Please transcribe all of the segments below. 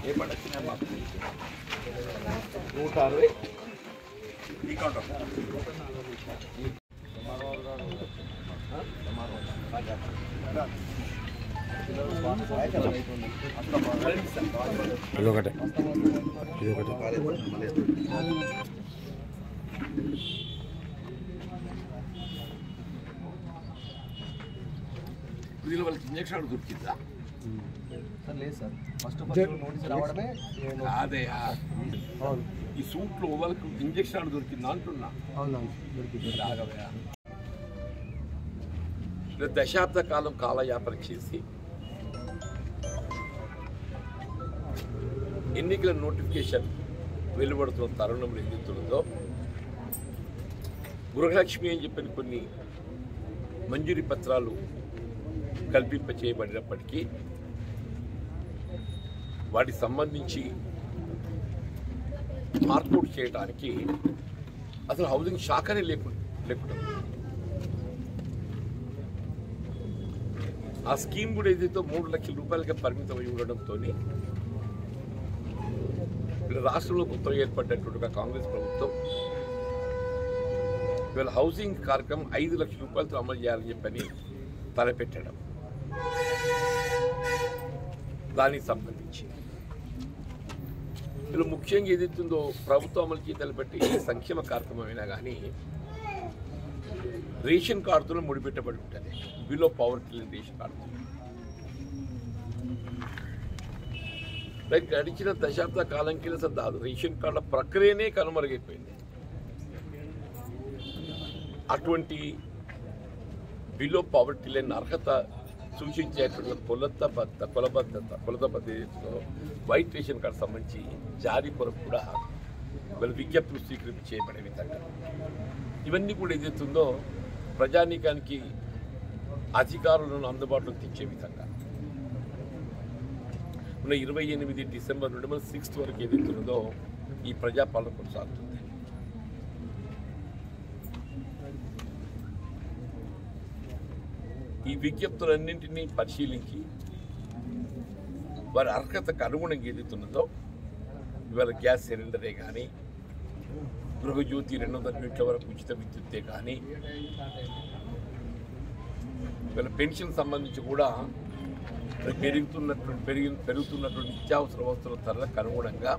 ఏ పడొచ్చినా మాకు 160 ఈ కౌంటర్ ఇదొకటి వీళ్ళు వాళ్ళకి ఇంజక్షన్ దొరికిందా లేదు సార్ ఫస్ట్ నోటీస్ రావడమే అదే ఈ సూట్లో వాళ్ళకి ఇంజక్షన్ దొరికిందా అంటున్నా రాగవయా దశాబ్ద కాలం కాలయాపన చేసి ఎన్నికల నోటిఫికేషన్ వెలువడుతున్న తరుణంలో ఎదుగుతుందో గృహలక్ష్మి అని చెప్పిన కొన్ని మంజూరీ పత్రాలు కల్పింప చేయబడినప్పటికీ వాటికి సంబంధించి మార్కౌట్ చేయడానికి అసలు హౌసింగ్ శాఖనే లేకుండా ఆ స్కీమ్ కూడా ఏదైతే 3 లక్షల రూపాయలకే పరిమితం అయి ఉండడంతో రాష్ట్రంలో కొత్తగా ఏర్పడినటువంటి కాంగ్రెస్ ప్రభుత్వం ఇవాళ హౌసింగ్ కార్యక్రమం 5 లక్షల రూపాయలతో అమలు చేయాలని చెప్పని తలపెట్టడం దానికి సంబంధించి వీళ్ళు ముఖ్యంగా ఏదైతుందో ప్రభుత్వం అమలు చేసి తలపెట్టి ఏ సంక్షేమ కార్యక్రమం అయినా కానీ రేషన్ కార్డుతో ముడిపెట్టబడి ఉంటుంది బిలో పవర్టీ రేషన్ కార్డు గడిచిన దశాబ్ద కాలం కింద అసలు రేషన్ కార్డుల ప్రక్రియనే కనుమరుగైపోయింది. అటువంటి బిలో పవర్టీ లైన్ అర్హత సూచించేటువంటి కొలత పద్ధతిలో వైట్ రేషన్ కార్డు సంబంధించి జారీ కొరకు కూడా వాళ్ళు విజ్ఞప్తులు స్వీకరింపు చేయబడే విధంగా ఇవన్నీ కూడా ఏదైతుందో ప్రజానీకానికి అధికారులను అందుబాటులోకి తెచ్చే విధంగా ఉన్న 28 డిసెంబర్ నుండి మన 6th వరకు ఏదైతున్నదో ఈ ప్రజాపాలన కొనసాగుతుంది. ఈ విజ్ఞప్తులన్నింటినీ పరిశీలించి వారి అర్హతకు అనుగుణంగా ఏదైతున్నదో ఇవాళ గ్యాస్ సిలిండరే కానీ గృహజ్యోతి 200 యూనిట్ల వరకు ఉచిత విద్యుత్తే కానీ ఇవాళ పెన్షన్ సంబంధించి కూడా పెరుగుతున్నటువంటి నిత్యావసర వస్తువుల ధరలకు అనుగుణంగా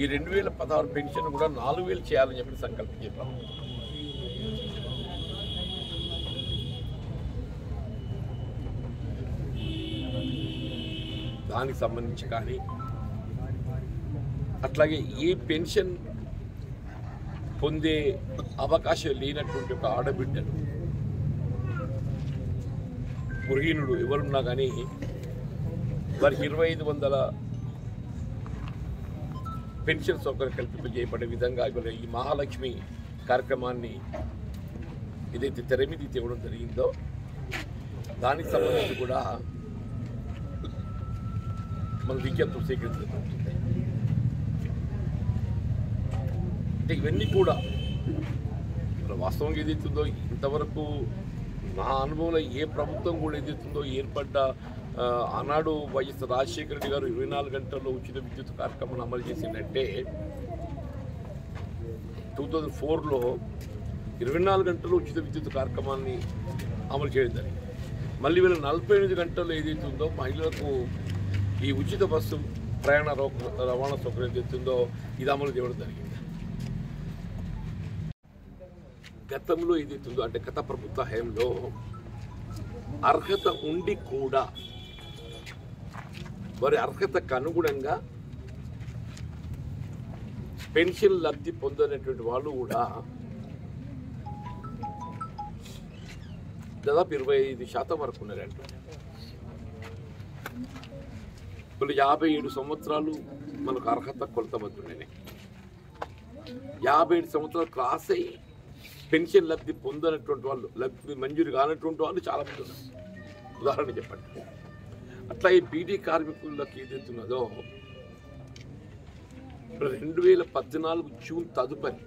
ఈ 2016 పెన్షన్ కూడా 4000 చేయాలని చెప్పి సంకల్పించే ప్రభుత్వం. దానికి సంబంధించి కానీ అట్లాగే ఏ పెన్షన్ పొందే అవకాశం లేనటువంటి ఒక ఆడబిడ్డను గృహిణుడు ఎవరున్నా కానీ వారికి 2500 పెన్షన్ సౌకర్యం కల్పింపజేయబడే విధంగా ఇవాళ ఈ మహాలక్ష్మి కార్యక్రమాన్ని ఏదైతే తెర మీద తేవడం జరిగిందో దానికి సంబంధించి కూడా మన విజ్ఞప్తులు సేకరించబడుతుంది. అంటే ఇవన్నీ కూడా వాస్తవంగా ఏదైతుందో ఇంతవరకు నా అనుభవంలో ఏ ప్రభుత్వం కూడా ఏదైతుందో ఏర్పడ్డ ఆనాడు వైఎస్ రాజశేఖర రెడ్డి గారు 24 గంటల్లో ఉచిత విద్యుత్ కార్యక్రమాన్ని అమలు చేసిందంటే 2004లో 24 గంటల్లో ఉచిత విద్యుత్ కార్యక్రమాన్ని అమలు చేయడం జరిగింది. మళ్ళీ వీళ్ళ 48 గంటల్లో ఏదైతే ఉందో మహిళలకు ఈ ఉచిత బస్సు ప్రయాణ రవాణా సౌకర్యం ఏదైతుందో ఇది అమలు చేయడం జరిగింది. గతంలో ఏదైతుందో అంటే గత ప్రభుత్వ హయాంలో అర్హత ఉండి కూడా వారి అర్హతకు అనుగుణంగా పెన్షన్ లబ్ధి పొందనేటువంటి వాళ్ళు కూడా దాదాపు 25% వరకు ఉన్నారంట. ఇప్పుడు 57 సంవత్సరాలు మనకు అర్హత కొలతబద్దున్నాయి. 57 సంవత్సరాలు క్రాస్ అయ్యి పెన్షన్ లబ్ధి పొందనటువంటి వాళ్ళు, లబ్ధి మంజూరు కానటువంటి వాళ్ళు చాలామంది ఉన్నారు. ఉదాహరణ చెప్పండి. అట్లా ఈ బీడీ కార్మికులకు ఏదైతున్నదో 2014 జూన్ తదుపరి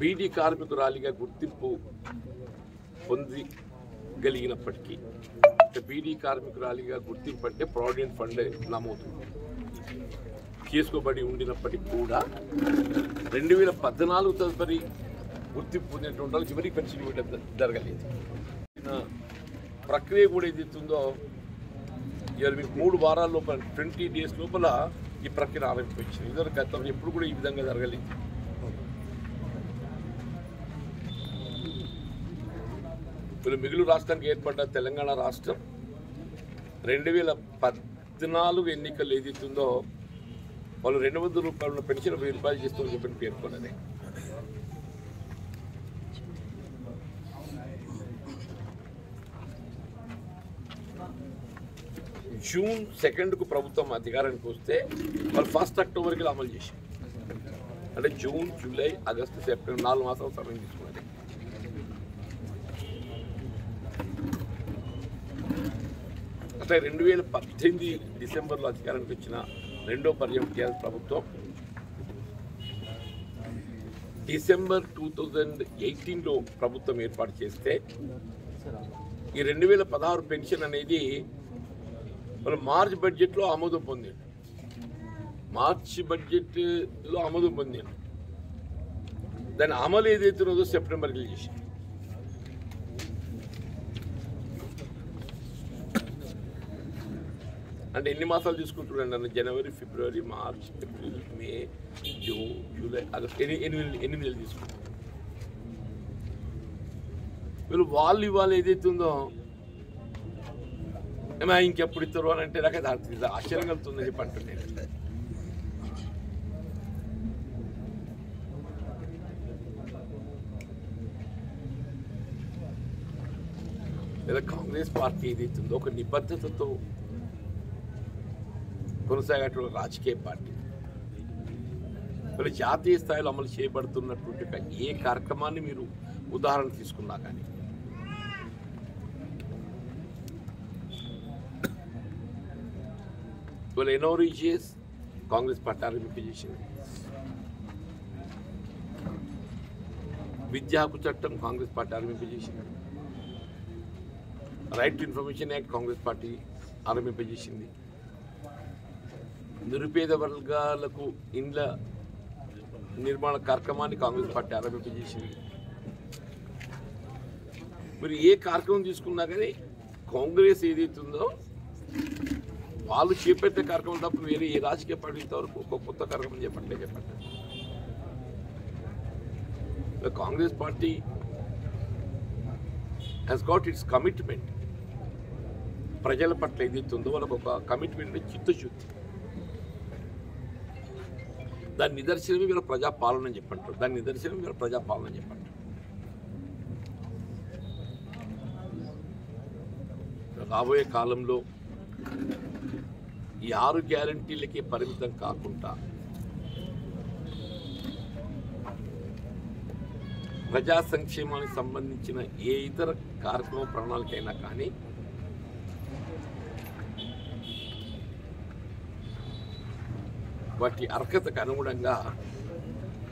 బీడీ కార్మికురాలిగా గుర్తింపు పొందగలిగినప్పటికీ బీడీ కార్మికురాలిగా గుర్తింపు అంటే ప్రావిడెంట్ ఫండ్ నమోదు చేసుకోబడి ఉండినప్పటికీ కూడా 2014 తదుపరి గుర్తింపు పొందినటువంటి వాళ్ళకి ఎవరికి పెన్షన్ ఇవ్వడం జరగలేదు. ప్రక్రియ కూడా ఏదైతుందో ఇవాళ మీకు 3 వారాల లోపల 20 days లోపల ఈ ప్రక్రియ ఆరంభించింది. ఇదివరకు గతంలో ఎప్పుడు కూడా ఈ విధంగా జరగలేదు. ఇప్పుడు మిగులు రాష్ట్రానికి ఏర్పడ్డ తెలంగాణ రాష్ట్రం 2014 ఎన్నికలు ఏదైతుందో వాళ్ళు 200 రూపాయల పెన్షన్ 1000 రూపాయలు చేస్తామని చెప్పి పేర్కొన్నది. జూన్ 2కు ప్రభుత్వం అధికారానికి వస్తే వాళ్ళు 1 అక్టోబర్కి అమలు చేశారు. అంటే జూన్, జూలై, ఆగస్టు, సెప్టెంబర్ 4 మాసాలు సమయం తీసుకున్నది. అట్లా 2018 డిసెంబర్లో అధికారానికి వచ్చిన రెండో పర్యాయం టీఆర్ఎస్ ప్రభుత్వం డిసెంబర్ 2018లో ప్రభుత్వం ఏర్పాటు చేస్తే ఈ 2016 పెన్షన్ అనేది మన మార్చ్ బడ్జెట్లో ఆమోదం పొందాడు. మార్చి బడ్జెట్లో ఆమోదం పొందాడు. దాని అమలు ఏదైతే ఉన్నదో సెప్టెంబర్కి చేసి అంటే ఎన్ని మాసాలు తీసుకుంటున్నాడు అన్న జనవరి, ఫిబ్రవరి, మార్చ్, ఏప్రిల్, మే, జూన్, జూలై, ఆగస్ట్ 8 నెలలు తీసుకుంటారు. వీళ్ళు ఇవాళ ఏదైతే ఉందో ఏమో ఇంకెప్పుడు ఇస్తారు అని అంటే నాకు అది ఆశ్చర్యం కలుగుతుందని చెప్పి అంటున్నాను. లేదా కాంగ్రెస్ పార్టీ ఏదైతుందో ఒక నిబద్ధతతో కొనసాగేటువంటి రాజకీయ పార్టీ మరి జాతీయ స్థాయిలో అమలు చేయబడుతున్నటువంటి ఏ కార్యక్రమాన్ని మీరు ఉదాహరణ తీసుకున్నా కానీ ఇవాళ ఎన్ఓరిజిఎస్ కాంగ్రెస్ పార్టీ ఆరంభింపజేసింది. విద్యా హక్కు చట్టం కాంగ్రెస్ పార్టీ ఆరంభింపజేసింది. Right to information act Congress party ఆరంభింపజేసింది. నిరుపేద వర్గాలకు ఇండ్ల నిర్మాణ కార్యక్రమాన్ని కాంగ్రెస్ పార్టీ ఆరంభింపజేసింది. మీరు ఏ కార్యక్రమం తీసుకున్నా కానీ కాంగ్రెస్ ఏదైతుందో వాళ్ళు చేపట్టే కార్యక్రమం తప్ప వేరే ఏ రాజకీయ పార్టీ ఇంతవరకు ఒక కొత్త కార్యక్రమం చెప్పట్లేదు. Congress party has got it's commitment. ప్రజల పట్ల ఏదైతుందో వాళ్ళకు ఒక కమిట్మెంట్, చిత్తశుద్ధి. దాని నిదర్శనమే వీళ్ళ ప్రజాపాలన అని చెప్పంటారు. దాని నిదర్శనం వీళ్ళ ప్రజాపాలన అని చెప్పంటారు. రాబోయే కాలంలో ఈ 6 గ్యారంటీలకే పరిమితం కాకుండా ప్రజా సంక్షేమానికి సంబంధించిన ఏ ఇతర కార్యక్రమ ప్రణాళికైనా కానీ వాటి అర్హతకు అనుగుణంగా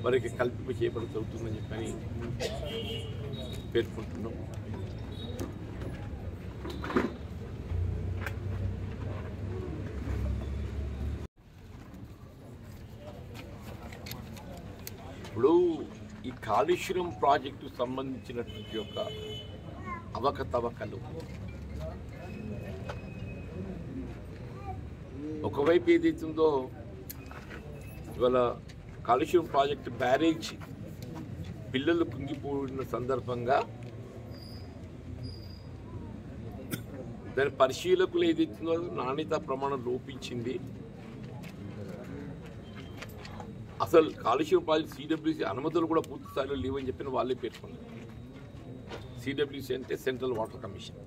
వారికి కల్పింప చేయబడుతుందని చెప్పని పేర్కొంటున్నాం. ఇప్పుడు ఈ కాళేశ్వరం ప్రాజెక్టు సంబంధించినటువంటి యొక్క అవకతవకలు ఒకవైపు ఏదైతుందో ఇవాళ కాళేశ్వరం ప్రాజెక్టు బ్యారేజ్ పిల్లలు కుంగిపోయిన సందర్భంగా దాని పరిశీలకులు ఏదైతుందో నాణ్యతా ప్రమాణం లోపించింది. అసలు కాళేశ్వరం ప్రాజెక్టు సిడబ్ల్యూసీ అనుమతులు కూడా పూర్తి స్థాయిలో లేవని చెప్పిన వాళ్ళే పేర్కొన్నారు. సిడబ్ల్యూసీ అంటే సెంట్రల్ వాటర్ కమిషన్.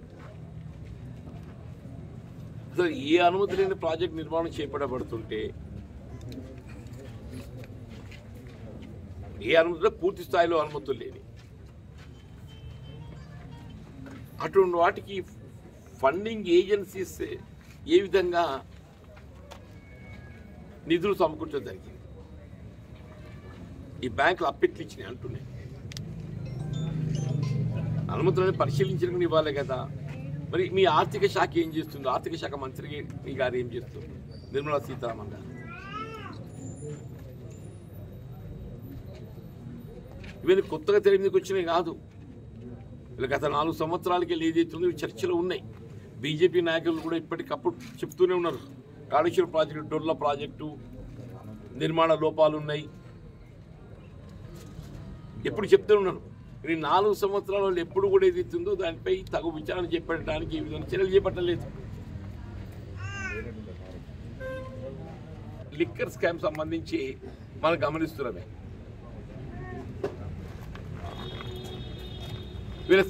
అసలు ఏ అనుమతి లేని ప్రాజెక్ట్ నిర్మాణం చేపట్టబడుతుంటే ఏ అనుమతులు పూర్తి స్థాయిలో అనుమతులు లేని అటువంటి వాటికి ఫండింగ్ ఏజెన్సీస్ ఏ విధంగా నిధులు సమకూర్చడం జరిగింది. ఈ బ్యాంకులు అప్పెట్లు ఇచ్చినాయి అంటున్నాయి. అనుమతులను పరిశీలించడానికి ఇవ్వాలి కదా. మరి మీ ఆర్థిక శాఖ ఏం చేస్తుంది? ఆర్థిక శాఖ మంత్రి గారు ఏం చేస్తుంది? నిర్మలా సీతారామన్ గారు. ఇవన్నీ కొత్తగా తెర మీదకి వచ్చినాయి కాదు. ఇలా గత 4 సంవత్సరాలకి ఏదైతుందో ఇవి చర్చలో ఉన్నాయి. బీజేపీ నాయకులు కూడా ఇప్పటికప్పుడు చెప్తూనే ఉన్నారు. కాళేశ్వరం ప్రాజెక్టు, డొర్ల ప్రాజెక్టు నిర్మాణ లోపాలు ఉన్నాయి, ఎప్పుడు చెప్తూనే ఉన్నారు. ఈ 4 సంవత్సరాల వాళ్ళు ఎప్పుడు కూడా ఏదైతుందో దానిపై తగు విచారణ చేపట్టడానికి ఈ విధంగా చర్యలు చేపట్టలేదు. లిక్కర్ స్కామ్ సంబంధించి మనం గమనిస్తున్నామే. వీళ్ళ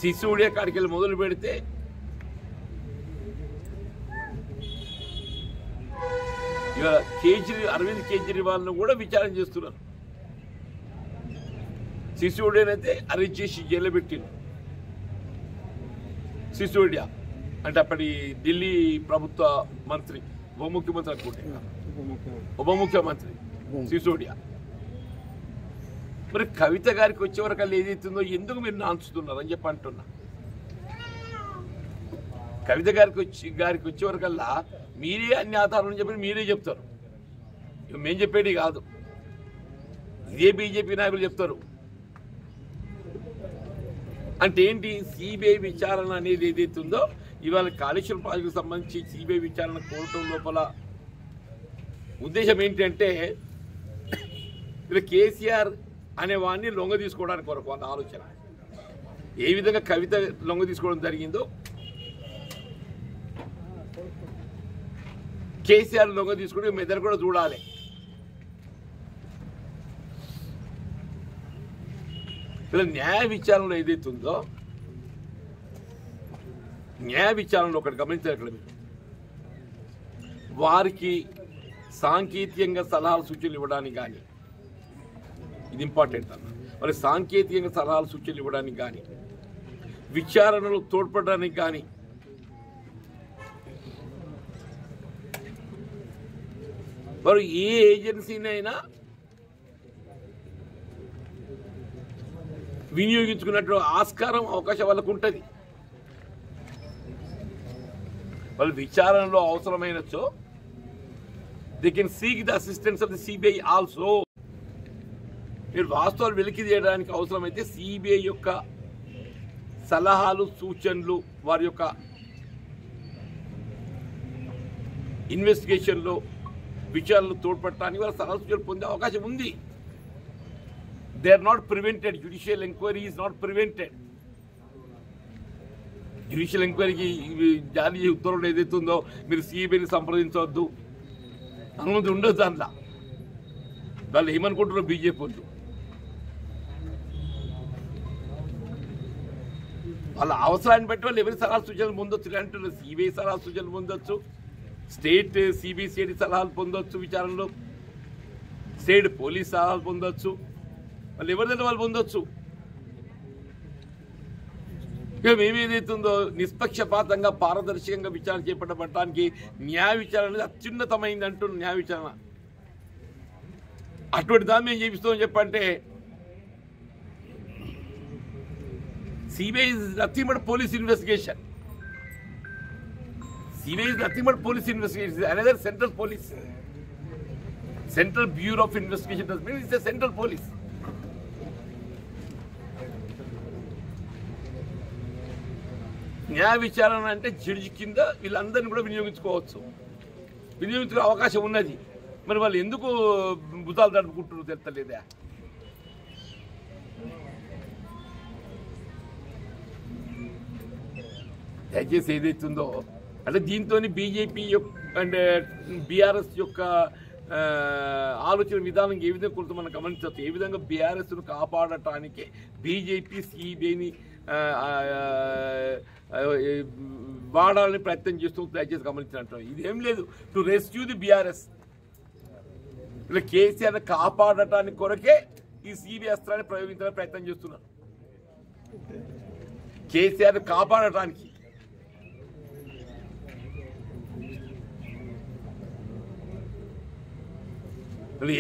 సిసోడియా కాడికి వెళ్ళి మొదలు పెడితే ఇవాళ అరవింద్ కేజ్రీవాల్ను కూడా విచారణ చేస్తున్నారు. సిసోడియానైతే అరెస్ట్ చేసి జైల్లో పెట్టింది. సిసోడియా అంటే అప్పటి ఢిల్లీ ప్రభుత్వ మంత్రి, ఉప ముఖ్యమంత్రి అనుకుంటే, ఉప ముఖ్యమంత్రి సిసోడియా. మరి కవిత గారికి వచ్చే వరకు ఏదైతుందో ఎందుకు మీరు నాంచుతున్నారు అని చెప్పి అంటున్నా. కవిత గారికి వచ్చే వరకల్లా మీరే అన్ని ఆధారాలు చెప్పి మీరే చెప్తారు. మేము చెప్పేది కాదు, ఇదే బీజేపీ నాయకులు చెప్తారు. అంటే ఏంటి? సిబిఐ విచారణ అనేది ఏదైతుందో ఇవాళ కాళేశ్వరం ప్రాజెక్టుకు సంబంధించి సిబిఐ విచారణ కోరటం లోపల ఉద్దేశం ఏంటంటే ఇలా కేసీఆర్ అనే వాడిని లొంగ తీసుకోవడానికి కొరకు వాళ్ళ ఆలోచన. ఏ విధంగా కవిత లొంగ తీసుకోవడం జరిగిందో కేసీఆర్ లొంగ తీసుకుంటే మెదడు కూడా చూడాలి. ఇలా న్యాయ విచారణలో ఏదైతుందో, న్యాయ విచారణలో ఒకటి గమనించారు, వారికి సాంకేతికంగా సలహాలు సూచనలు ఇవ్వడానికి కానీ, ఇది ఇంపార్టెంట్ అన్న, మరి సాంకేతికంగా సలహాలు సూచనలు ఇవ్వడానికి కానీ, విచారణలో తోడ్పడడానికి కానీ మరి ఏ ఏజెన్సీనైనా వినియోగించుకున్నట్టు ఆస్కారం, అవకాశం వాళ్ళకు ఉంటుంది. వాళ్ళు విచారణలో అవసరమైనచో they can seek the assistance of the CBI also. మీరు వాస్తవాలు వెలికి తీయడానికి అవసరమైతే సిబిఐ యొక్క సలహాలు, సూచనలు, వారి యొక్క ఇన్వెస్టిగేషన్లో విచారణలు తోడ్పడటానికి వాళ్ళ సలహా సూచనలు పొందే అవకాశం ఉంది. They are not prevented. Judicial inquiry is not prevented. Judicial inquiry ki జారీ ఉత్తర్వులు ఏదైతుందో మీరు సిబిఐని సంప్రదించవద్దు అనుమతి ఉండదు. దాంట్లో వాళ్ళు ఏమనుకుంటున్నారు బీజేపీ వాళ్ళు? వాళ్ళ అవసరాన్ని బట్టి వాళ్ళు ఎవరి సలహా సూచనలు పొందొచ్చు అంటున్నారు. సిబిఐ సలహా సూచనలు పొందొచ్చు, స్టేట్ సిబిసిఐడి సలహాలు పొందొచ్చు, విచారణలో స్టేట్ పోలీస్ సలహాలు పొందొచ్చు, వాళ్ళు ఎవరిదైనా వాళ్ళు పొందొచ్చు. ఇక మేమేదైతుందో నిష్పక్షపాతంగా, పారదర్శకంగా విచారణ చేపట్టడానికి న్యాయ విచారణ అనేది అత్యున్నతమైంది అంటున్న న్యాయ విచారణ. అటువంటి దాన్ని మేము చేపిస్తామని చెప్పంటే CBI is nothing but police investigation. CBI is nothing but police investigation. Another central police. Central Bureau of Investigation does mean it's a central police. న్యాయ విచారణ అంటే జడ్జి కింద వీళ్ళందరినీ కూడా వినియోగించుకోవచ్చు, వినియోగించుకునే అవకాశం ఉన్నది. మరి వాళ్ళు ఎందుకు భుజాలు తడుపుకుంటున్నారు తెలుస్తలేదా? దయచేసి ఏదైతుందో అంటే దీంతో బీజేపీ అండ్ బీఆర్ఎస్ యొక్క ఆలోచన విధానం ఏ విధంగా కొంత మనం గమనించవచ్చు. ఏ విధంగా బీఆర్ఎస్ను కాపాడటానికి బీజేపీ సిబిఐని వాడాలని ప్రయత్నం చేస్తూ దయచేసి గమనించినట్టు ఇదేం లేదు. టు రెస్క్యూ ది బీఆర్ఎస్, ఇలా కేసీఆర్ కాపాడటానికి కొరకే ఈ సిబిఐ అస్త్రాన్ని ప్రయోగించాలని ప్రయత్నం చేస్తున్నారు. కేసీఆర్ కాపాడటానికి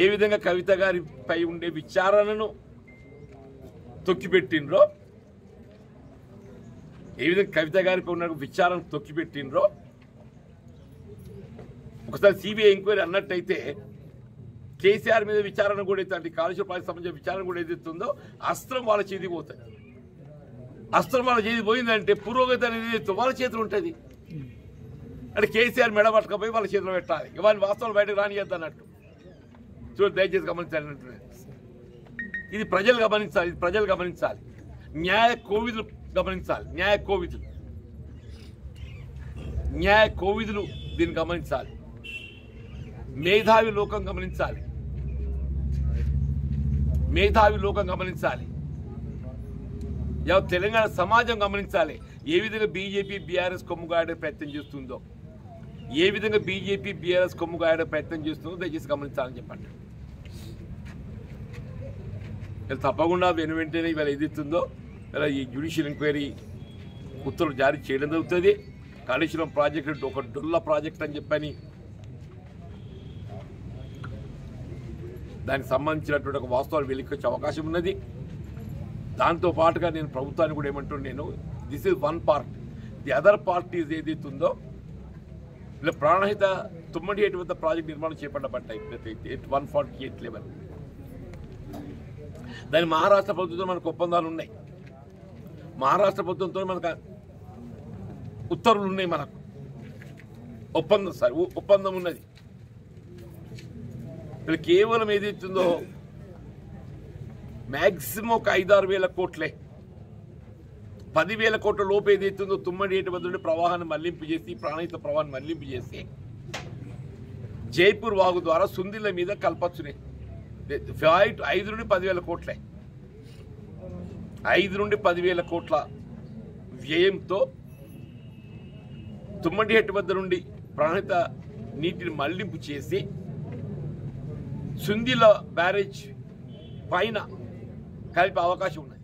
ఏ విధంగా కవిత గారిపై ఉండే విచారణను తొక్కిపెట్టిండ్రో ఏ విధంగా కవిత గారికి ఉన్న విచారణ తొక్కిపెట్టినరో ఒకసారి సిబిఐ ఎంక్వైరీ అన్నట్టయితే కేసీఆర్ మీద విచారణ కూడా అయితే కాళేశ్వరం ప్రాజెక్ట్ సంబంధించిన విచారణ కూడా ఏదైతుందో అస్త్రం వాళ్ళ చేతికి పోతుంది. అస్త్రం వాళ్ళ చేతికి పోయిందంటే పురోగతి అనేది ఏదైతే వాళ్ళ చేతులు ఉంటుంది. అంటే కేసీఆర్ మెడ పట్టుకపోయి వాళ్ళ చేతిలో పెట్టాలి. ఇవన్నీ వాస్తవాలు బయటకు రానియద్దు అన్నట్టు. చూడు దయచేసి గమనించాలి అంటున్నాను. ఇది ప్రజలు గమనించాలి. ఇది ప్రజలు గమనించాలి. న్యాయ కోవిదులు గమనించాలి. న్యాయ కోవిదులు దీన్ని గమనించాలి. మేధావి లోకం గమనించాలి. తెలంగాణ సమాజం గమనించాలి. ఏ విధంగా బీజేపీ బీఆర్ఎస్ కొమ్ముగాడే ప్రయత్నం చేస్తుందో, దయచేసి గమనించాలని చెప్పండి. తప్పకుండా వెంటనే ఇవాళ ఏదైతుందో ఇలా ఈ జ్యుడిషియల్ ఎంక్వైరీ ఉత్తర్వులు జారీ చేయడం జరుగుతుంది. కాళేశ్వరం ప్రాజెక్టు ఒక డొల్ల ప్రాజెక్ట్ అని చెప్పని దానికి సంబంధించినటువంటి ఒక వాస్తవాలు వెలికొచ్చే అవకాశం ఉన్నది. దాంతో పాటుగా నేను ప్రభుత్వాన్ని కూడా ఏమంటున్నాను, this is one part. The other parties ఏదైతుందో ఇలా ప్రాణహిత తుమ్మడిహేటి వద్ద ప్రాజెక్ట్ నిర్మాణం చేపట్టబడ్డాయి 148 లెవెల్. దాని మహారాష్ట్ర ప్రభుత్వంతో మనకు ఒప్పందాలు ఉన్నాయి. మహారాష్ట్ర ప్రభుత్వంతో మనకు ఉత్తర్వులు ఉన్నాయి. మనకు ఒప్పందం ఉన్నది. వీళ్ళు కేవలం ఏదైతుందో మ్యాక్సిమం ఒక 5-6 వేల కోట్లే, 10,000 కోట్ల లోపు ఏదైతుందో తుమ్మడిహేటి వద్ద నుండి ప్రవాహాన్ని మళ్లింపు చేసి, ప్రాణహిత ప్రవాహాన్ని మళ్లింపు చేసి జైపూర్ వాగు ద్వారా సుందిల మీద కల్పచ్చునే 5 నుండి 10,000 కోట్లే. 5 నుండి 10,000 కోట్ల వ్యయంతో తుమ్మడిహేటి వద్ద నుండి ప్రాణహిత నీటిని మళ్లింపు చేసి సుందిల బ్యారేజ్ పైన కలిపే అవకాశం ఉంది.